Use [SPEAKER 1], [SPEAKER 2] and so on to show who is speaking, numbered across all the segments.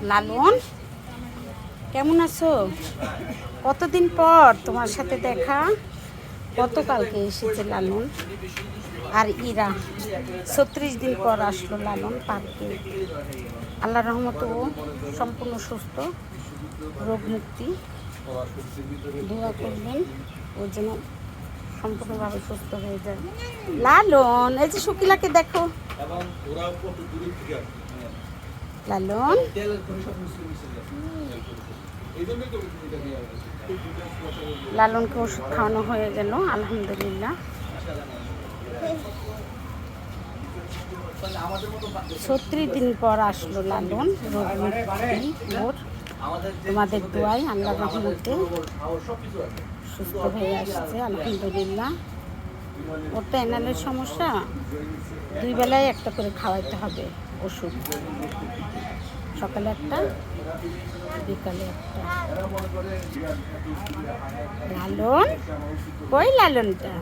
[SPEAKER 1] লালন, কেমন আছো? কতদিন পর তোমার সাথে দেখা। গতকালকে এসেছে লালন আর ইরা। 36 দিন পর আসলো লালন পার্কে। আল্লাহ রহমত ও সম্পূর্ণ সুস্থ, রোগ মুক্তি। দোয়া করবেন ও যেন সম্পূর্ণভাবে সুস্থ হয়ে যায়। লালন, এই যে শুকিলাকে দেখো। লালন, লালনকে ওষুধ খাওয়ানো হয়ে গেল আলহামদুলিল্লাহ। 36 দিন পর আসলো লালন, রোগ মুক্তি ওর। তোমাদের দোয়ায় আল্লাহ রহমতে সুস্থ হয়ে আসছে আলহামদুলিল্লাহ। ওর তো অ্যানালের সমস্যা, 2 বেলায় একটা করে খাওয়াইতে হবে ওষুধ, সকালে একটা বিকালে একটা। লালন কই? লালনটা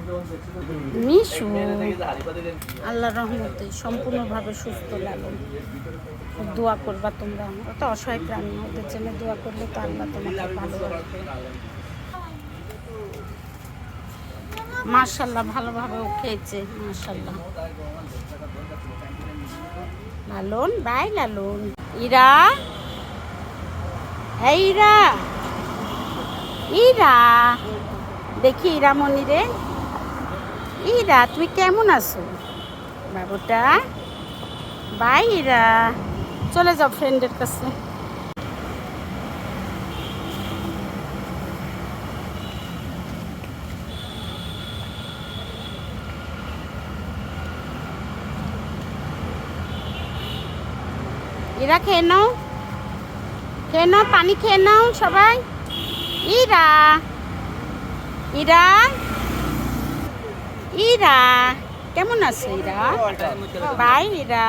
[SPEAKER 1] মিশু আল্লাহ রহমতে সম্পূর্ণভাবে সুস্থ লালন। দোয়া করবা তোমরা, ওটা অসহায় প্রাণী, ওদের জন্য দোয়া করলে তো আল্লাহ তোমাকে ভালো রাখবে। মাশাআল্লাহ, ভালোভাবে ও খেয়েছে মাশাআল্লাহ। লালন বাই লালন। ইরা, এই ইরা, ইরা দেখি ইরা মনিরে। ইরা তুমি কেমন আছো বাবুটা? বাই ইরা, চলে যাও ফ্রেন্ডের কাছে। ইরা খেয়ে নাও, খেয়ে নাও, পানি খেয়ে নাও সবাই। ইরা, ইরা, ইরা কেমন আছো? ইরা বাই ইরা।